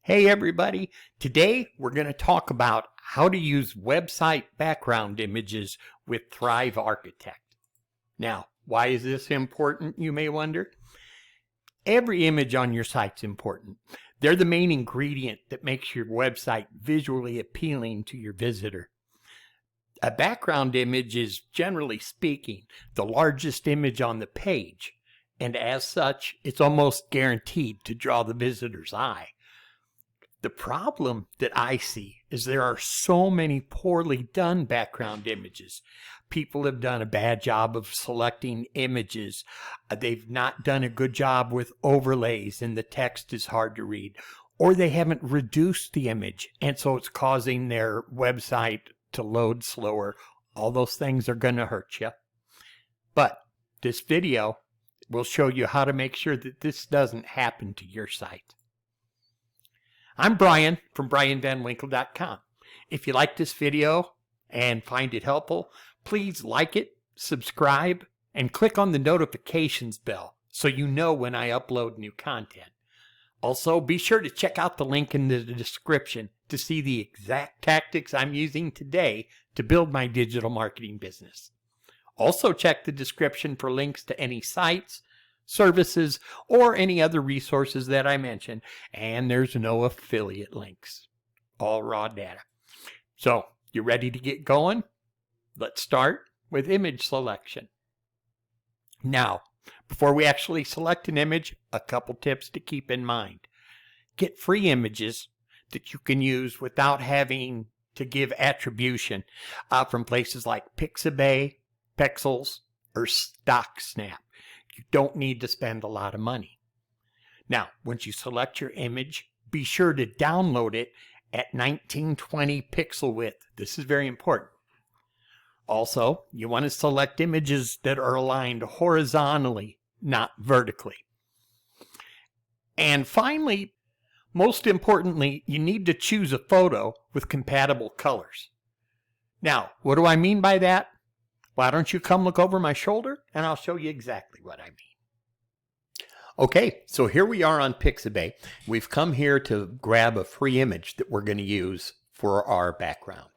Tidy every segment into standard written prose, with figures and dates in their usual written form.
Hey everybody, today we're going to talk about how to use website background images with Thrive Architect. Now, why is this important, you may wonder? Every image on your site's important. They're the main ingredient that makes your website visually appealing to your visitor. A background image is, generally speaking, the largest image on the page, and as such, it's almost guaranteed to draw the visitor's eye. The problem that I see is there are so many poorly done background images. People have done a bad job of selecting images. They've not done a good job with overlays and the text is hard to read. Or they haven't reduced the image and so it's causing their website to load slower. All those things are going to hurt you. But this video will show you how to make sure that this doesn't happen to your site. I'm Brian from BrianVanWinkle.com. If you like this video and find it helpful, please like it, subscribe, and click on the notifications bell so you know when I upload new content. Also, be sure to check out the link in the description to see the exact tactics I'm using today to build my digital marketing business. Also, check the description for links to any sites, services, or any other resources that I mentioned, and there's no affiliate links. All raw data. So, you ready to get going? Let's start with image selection. Now, before we actually select an image, a couple tips to keep in mind. Get free images that you can use without having to give attribution from places like Pixabay, Pexels, or StockSnap. You don't need to spend a lot of money. Now, once you select your image, be sure to download it at 1920 pixel width. This is very important. Also, you want to select images that are aligned horizontally, not vertically. And finally, most importantly, you need to choose a photo with compatible colors. Now, what do I mean by that? Why don't you come look over my shoulder and I'll show you exactly what I mean. Okay, so here we are on Pixabay. We've come here to grab a free image that we're going to use for our background.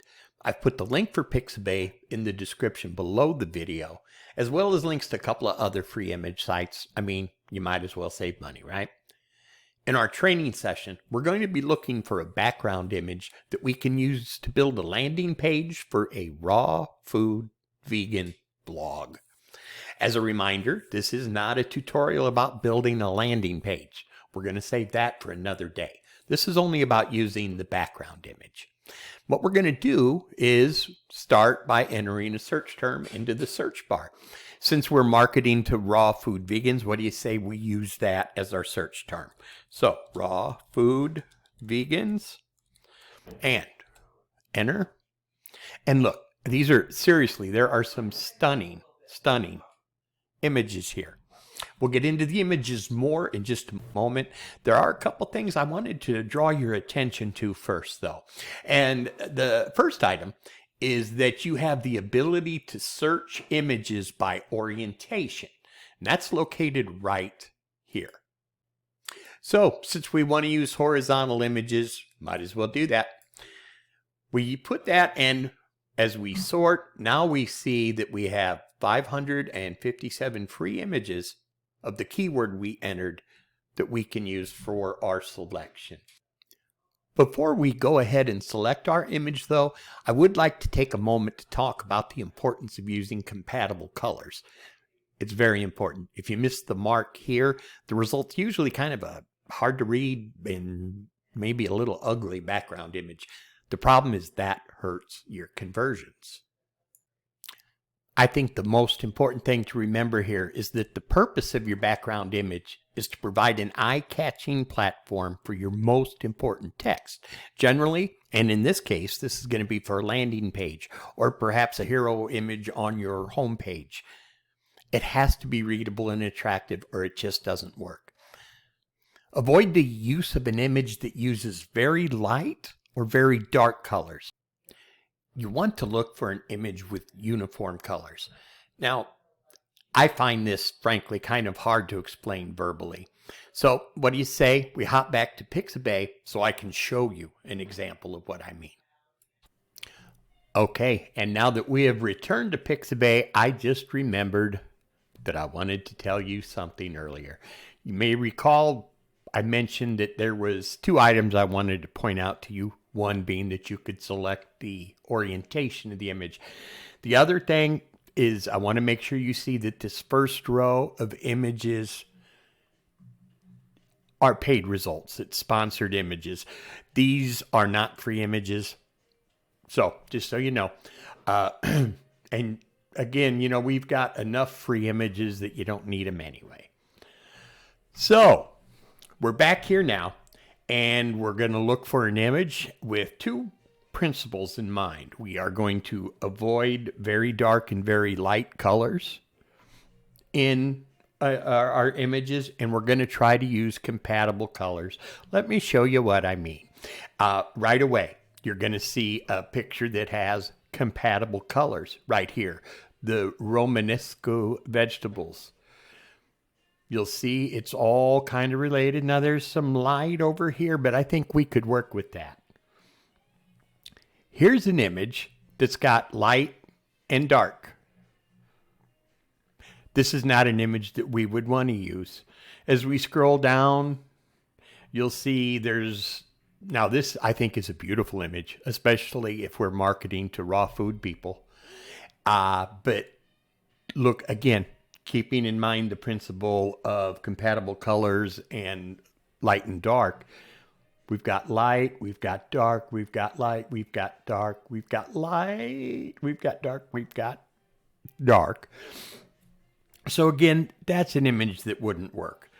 I've put the link for Pixabay in the description below the video, as well as links to a couple of other free image sites. I mean, you might as well save money, right? In our training session, we're going to be looking for a background image that we can use to build a landing page for a raw food vegan blog. As a reminder, this is not a tutorial about building a landing page. We're going to save that for another day. This is only about using the background image. What we're going to do is start by entering a search term into the search bar. Since we're marketing to raw food vegans, what do you say we use that as our search term? So, raw food vegans, and enter. And look, these are, seriously, there are some stunning images here. We'll get into the images more in just a moment. There are a couple things I wanted to draw your attention to first, though. And the first item is that you have the ability to search images by orientation. And that's located right here. So, since we want to use horizontal images, might as well do that. We put that, and as we sort, now we see that we have 557 free images of the keyword we entered that we can use for our selection. Before we go ahead and select our image, though, I would like to take a moment to talk about the importance of using compatible colors. It's very important. If you miss the mark here, the result's usually kind of a hard to read and maybe a little ugly background image. The problem is that hurts your conversions. I think the most important thing to remember here is that the purpose of your background image is to provide an eye-catching platform for your most important text. Generally, and in this case, this is going to be for a landing page or perhaps a hero image on your home page. It has to be readable and attractive or it just doesn't work. Avoid the use of an image that uses very light or very dark colors. You want to look for an image with uniform colors. Now, I find this, frankly, kind of hard to explain verbally. So what do you say we hop back to Pixabay so I can show you an example of what I mean? Okay, and now that we have returned to Pixabay, I just remembered that I wanted to tell you something earlier. You may recall I mentioned that there was two items I wanted to point out to you. One being that you could select the orientation of the image. The other thing is I want to make sure you see that this first row of images are paid results. It's sponsored images. These are not free images. So just so you know, and again, you know, we've got enough free images that you don't need them anyway. So we're back here now, and we're going to look for an image with two principles in mind. We are going to avoid very dark and very light colors in our images, and we're going to try to use compatible colors. Let me show you what I mean. Right away, you're going to see a picture that has compatible colors right here. The Romanesco vegetables. You'll see it's all kind of related. Now there's some light over here, but I think we could work with that. Here's an image that's got light and dark. This is not an image that we would want to use. As we scroll down, you'll see now this I think is a beautiful image, especially if we're marketing to raw food people. But look, again, keeping in mind the principle of compatible colors and light and dark, we've got light, we've got dark, we've got light, we've got dark, we've got light, we've got dark, we've got dark. So again, that's an image that wouldn't work.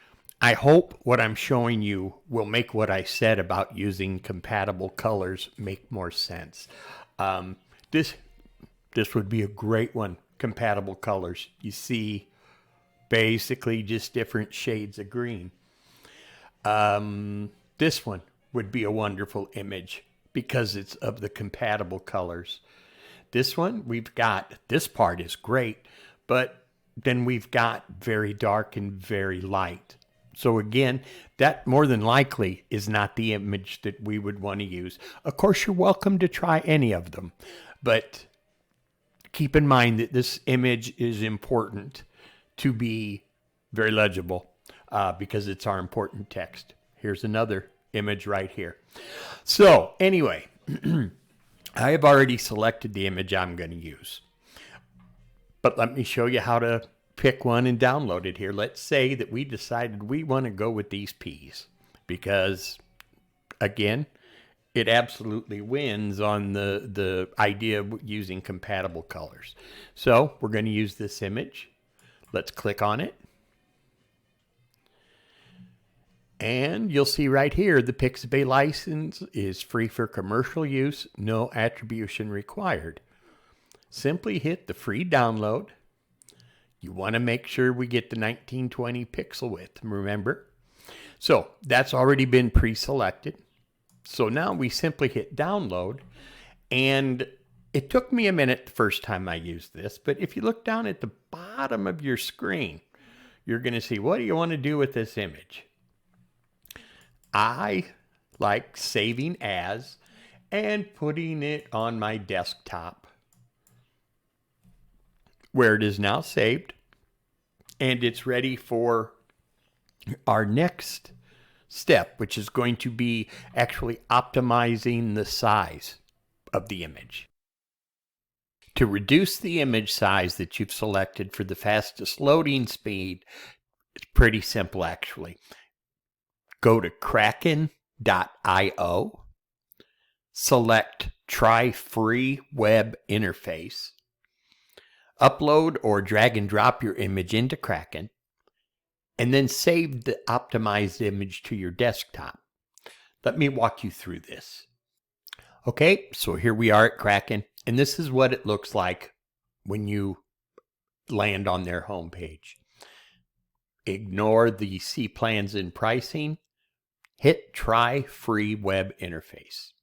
I hope what I'm showing you will make what I said about using compatible colors make more sense. This would be a great one, compatible colors. You see basically just different shades of green. This one would be a wonderful image because it's of the compatible colors. This one, this part is great, but then we've got very dark and very light. So again, that more than likely is not the image that we would want to use. Of course, you're welcome to try any of them, but keep in mind that this image is important to be very legible because it's our important text. Here's another image right here. So anyway, I have already selected the image I'm going to use. But let me show you how to pick one and download it here. Let's say that we decided we want to go with these peas because, again, it absolutely wins on the idea of using compatible colors. So we're going to use this image. Let's click on it. And you'll see right here, the Pixabay license is free for commercial use, no attribution required. Simply hit the free download. You want to make sure we get the 1920 pixel width, remember? So that's already been pre-selected. So now we simply hit download, and it took me a minute the first time I used this, but if you look down at the bottom of your screen, you're going to see, what do you want to do with this image? I like saving as and putting it on my desktop where it is now saved, and it's ready for our next step, which is going to be actually optimizing the size of the image. To reduce the image size that you've selected for the fastest loading speed, it's pretty simple actually. Go to kraken.io, select Try Free Web Interface, upload or drag and drop your image into Kraken, and then save the optimized image to your desktop. Let me walk you through this. Okay, so here we are at Kraken, and this is what it looks like when you land on their homepage. Ignore the See Plans and Pricing. Hit Try Free Web Interface.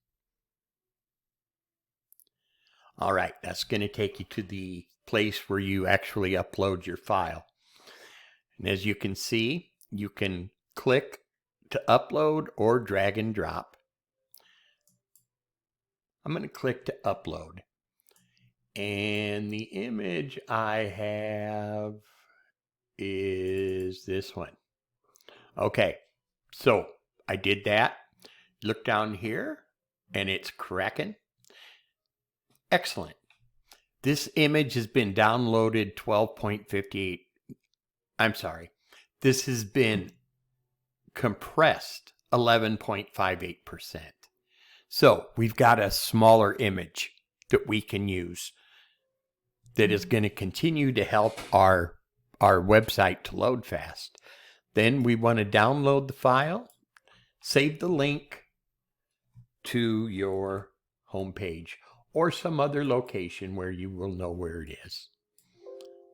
All right, that's going to take you to the place where you actually upload your file. And as you can see, you can click to upload or drag and drop. I'm going to click to upload. And the image I have is this one. Okay, so I did that. Look down here and it's cracking. Excellent. This image has been downloaded 12.58. I'm sorry. This has been compressed 11.58%. So we've got a smaller image that we can use that is going to continue to help our website to load fast. Then we want to download the file, save the link to your homepage or some other location where you will know where it is.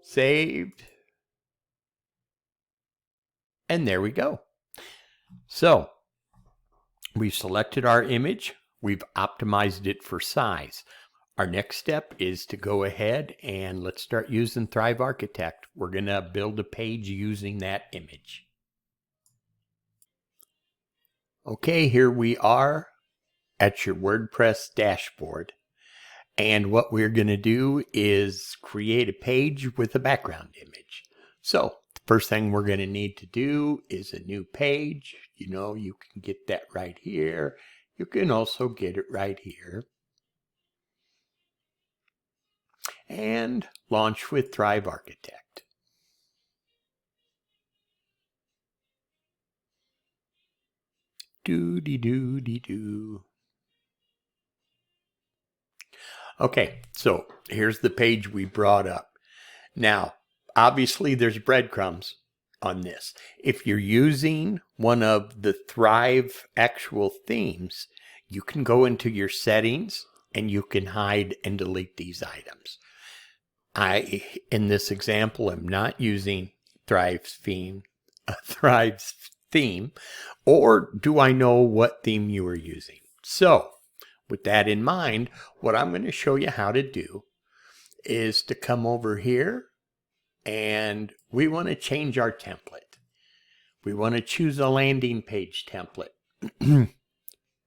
Saved. And there we go. So we've selected our image. We've optimized it for size. Our next step is to go ahead and let's start using Thrive Architect. We're going to build a page using that image. Okay, here we are at your WordPress dashboard. And what we're going to do is create a page with a background image. So the first thing we're going to need to do is a new page. You know, you can get that right here. You can also get it right here. And launch with Thrive Architect. Doo-dee-doo-dee-doo. Okay, so here's the page we brought up. Now, obviously there's breadcrumbs on this. If you're using one of the Thrive actual themes, you can go into your settings and you can hide and delete these items. In this example, am not using Thrive's theme, or do I know what theme you are using? So, with that in mind, what I'm going to show you how to do is to come over here and we want to change our template. We want to choose a landing page template.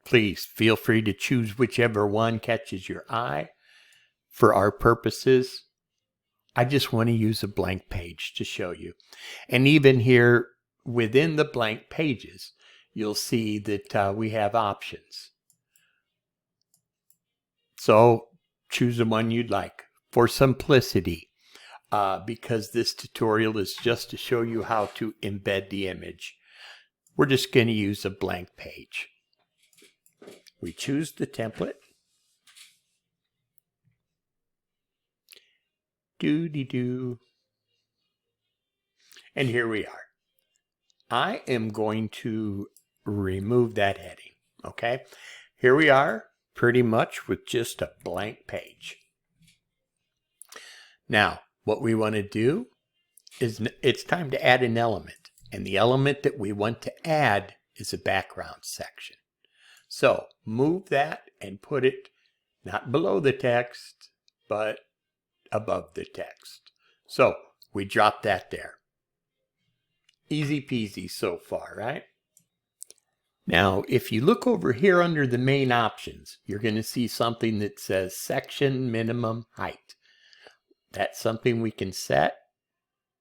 Please feel free to choose whichever one catches your eye. For our purposes, I just want to use a blank page to show you. And even here within the blank pages, you'll see that we have options. So choose the one you'd like. For simplicity, because this tutorial is just to show you how to embed the image, we're just going to use a blank page. We choose the template. Doo-dee-doo. And here we are. I am going to remove that heading. Okay. Here we are, pretty much with just a blank page. Now, what we want to do is it's time to add an element. And the element that we want to add is a background section. So move that and put it not below the text, but above the text. So we drop that there. Easy peasy so far, right? Now, if you look over here under the main options, you're going to see something that says section minimum height. That's something we can set.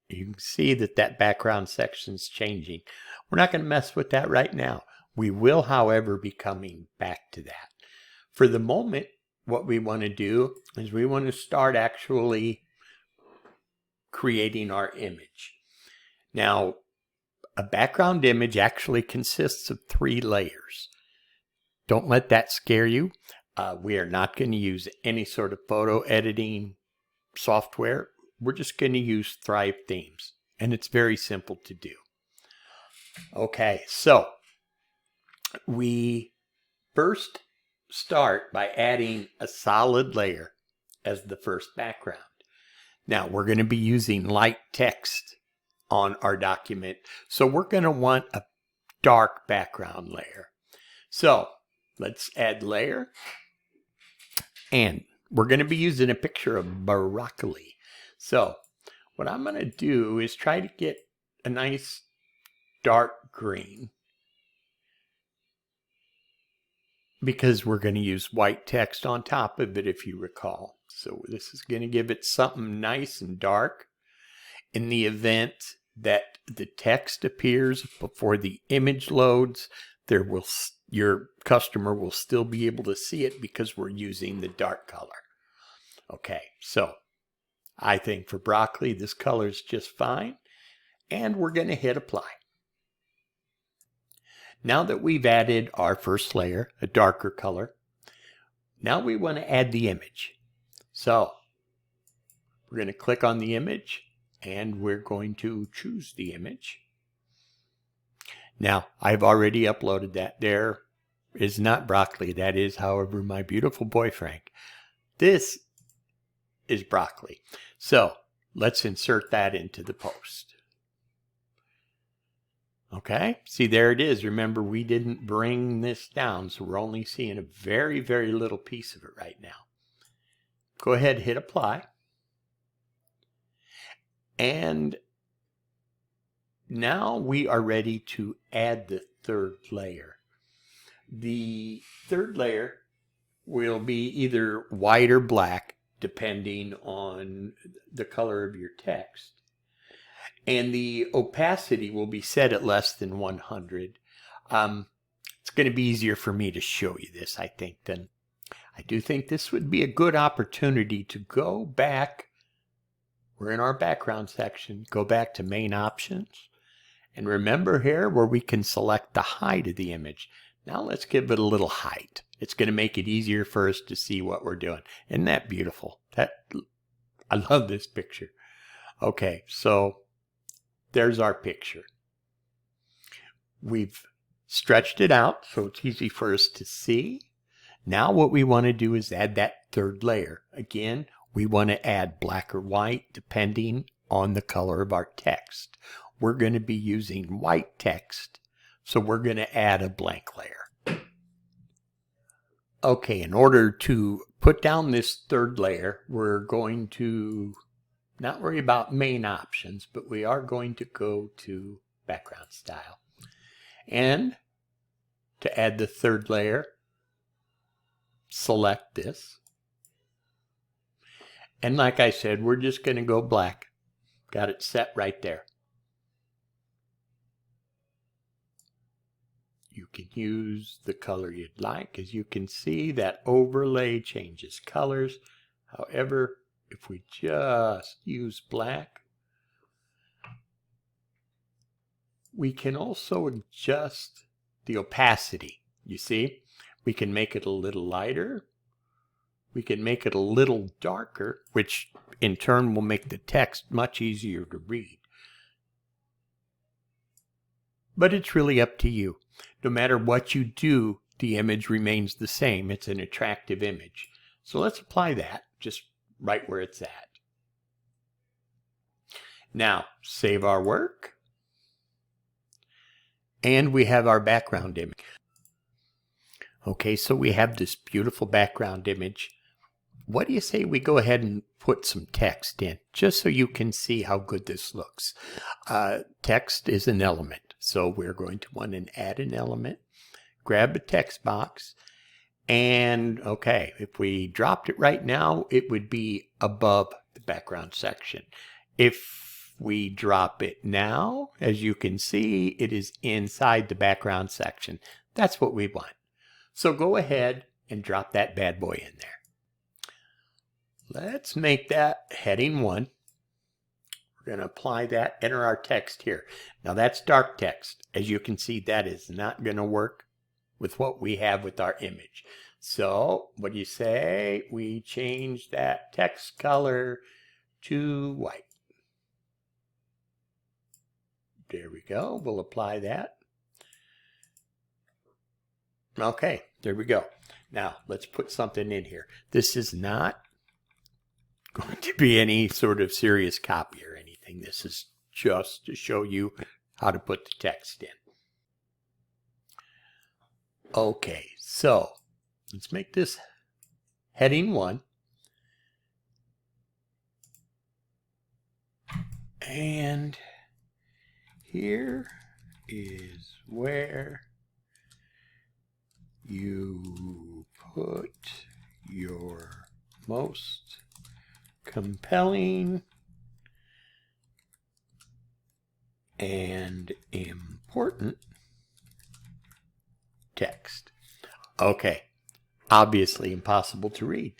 You can see that that background section is changing. We're not going to mess with that right now. We will, however, be coming back to that. For the moment, what we want to do is we want to start actually creating our image. Now, a background image actually consists of 3 layers. Don't let that scare you. We are not going to use any sort of photo editing software. We're just going to use Thrive themes, and it's very simple to do. Okay, so we first start by adding a solid layer as the first background. Now, we're going to be using light text on our document, so we're going to want a dark background layer. So let's add layer, and we're going to be using a picture of broccoli. So what I'm going to do is try to get a nice dark green, because we're going to use white text on top of it, if you recall. So this is going to give it something nice and dark. In the event that the text appears before the image loads, your customer will still be able to see it because we're using the dark color. Okay, so I think for broccoli, this color is just fine, and we're going to hit apply. Now that we've added our first layer, a darker color, now we want to add the image. So we're going to click on the image, and we're going to choose the image. Now, I've already uploaded that. There is not broccoli. That is, however, my beautiful boy Frank. This is broccoli. So let's insert that into the post. Okay, see, there it is. Remember, we didn't bring this down, so we're only seeing a very, very little piece of it right now. Go ahead, hit apply. And now we are ready to add the third layer. The third layer will be either white or black, depending on the color of your text. And the opacity will be set at less than 100. It's going to be easier for me to show you this, I think, then. I do think this would be a good opportunity to go back. We're in our background section. Go back to main options. And remember here where we can select the height of the image. Now let's give it a little height. It's going to make it easier for us to see what we're doing. Isn't that beautiful? I love this picture. Okay, so there's our picture. We've stretched it out so it's easy for us to see. Now what we want to do is add that third layer. Again, we want to add black or white depending on the color of our text. We're going to be using white text, so we're going to add a blank layer. Okay, in order to put down this third layer, we're going to not worry about main options, but we are going to go to background style. And to add the third layer, select this. And like I said, we're just going to go black. Got it set right there. You can use the color you'd like. As you can see, that overlay changes colors. However, if we just use black, we can also adjust the opacity. You see, we can make it a little lighter. We can make it a little darker, which in turn will make the text much easier to read. But it's really up to you. No matter what you do, the image remains the same. It's an attractive image. So let's apply that just right where it's at. Now, save our work. And we have our background image. Okay, so we have this beautiful background image. What do you say we go ahead and put some text in, just so you can see how good this looks? Text is an element, so we're going to want to add an element. Grab a text box. And okay, if we dropped it right now, it would be above the background section. If we drop it now, as you can see, it is inside the background section. That's what we want. So go ahead and drop that bad boy in there. Let's make that heading 1. We're going to apply that, enter our text here. Now that's dark text. As you can see, that is not going to work with what we have with our image. So what do you say? We change that text color to white. There we go. We'll apply that. Okay, there we go. Now let's put something in here. This is not going to be any sort of serious copy or anything. This is just to show you how to put the text in. Okay, so let's make this heading 1. And here is where you put your most compelling and important text. Okay, obviously impossible to read.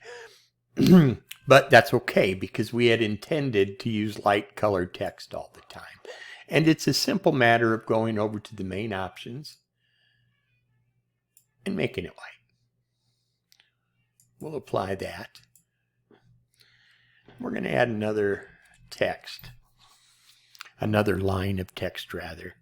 But that's okay because we had intended to use light colored text all the time. And it's a simple matter of going over to the main options and making it white. We'll apply that. We're going to add another text, another line of text rather.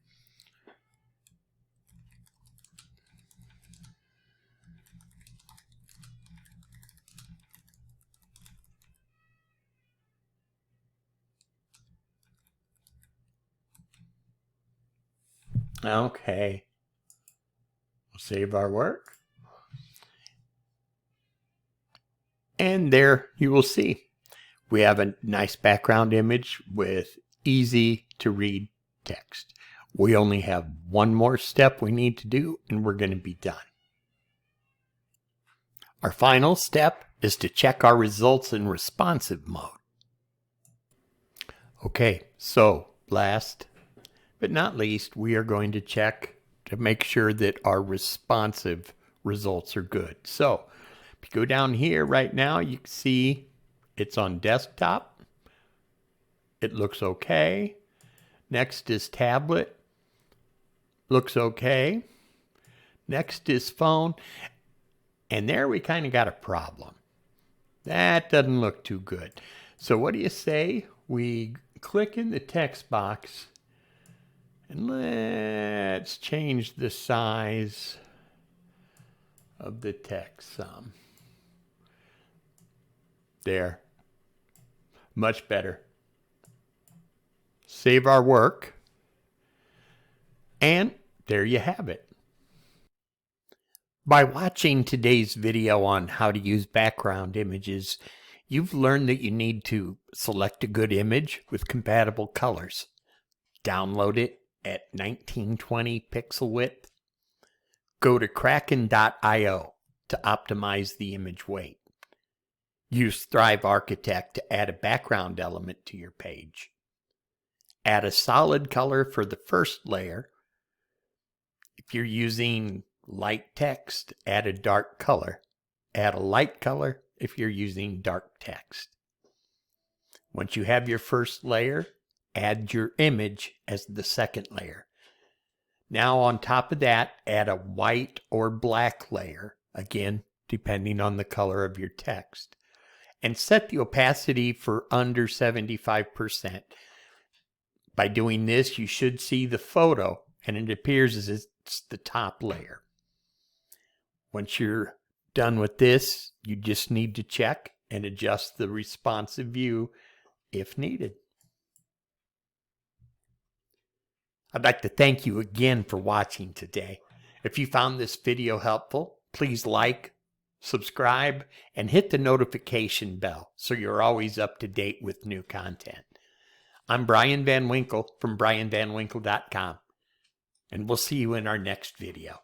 Okay, we'll save our work. And there you will see we have a nice background image with easy to read text. We only have one more step we need to do and we're going to be done. Our final step is to check our results in responsive mode. Okay, so last but not least, we are going to check to make sure that our responsive results are good. So if you go down here right now, you can see it's on desktop. It looks okay. Next is tablet. Looks okay. Next is phone. And there we kind of got a problem. That doesn't look too good. So what do you say? We click in the text box and let's change the size of the text some. There. Much better. Save our work. And there you have it. By watching today's video on how to use background images, you've learned that you need to select a good image with compatible colors. Download it at 1920 pixel width. Go to Kraken.io to optimize the image weight. Use Thrive Architect to add a background element to your page. Add a solid color for the first layer. If you're using light text, add a dark color. Add a light color if you're using dark text. Once you have your first layer, add your image as the second layer. Now on top of that, add a white or black layer, again, depending on the color of your text. And set the opacity for under 75%. By doing this, you should see the photo, and it appears as it's the top layer. Once you're done with this, you just need to check and adjust the responsive view if needed. I'd like to thank you again for watching today. If you found this video helpful, please like, subscribe, and hit the notification bell so you're always up to date with new content. I'm Brian Van Winkle from brianvanwinkle.com, and we'll see you in our next video.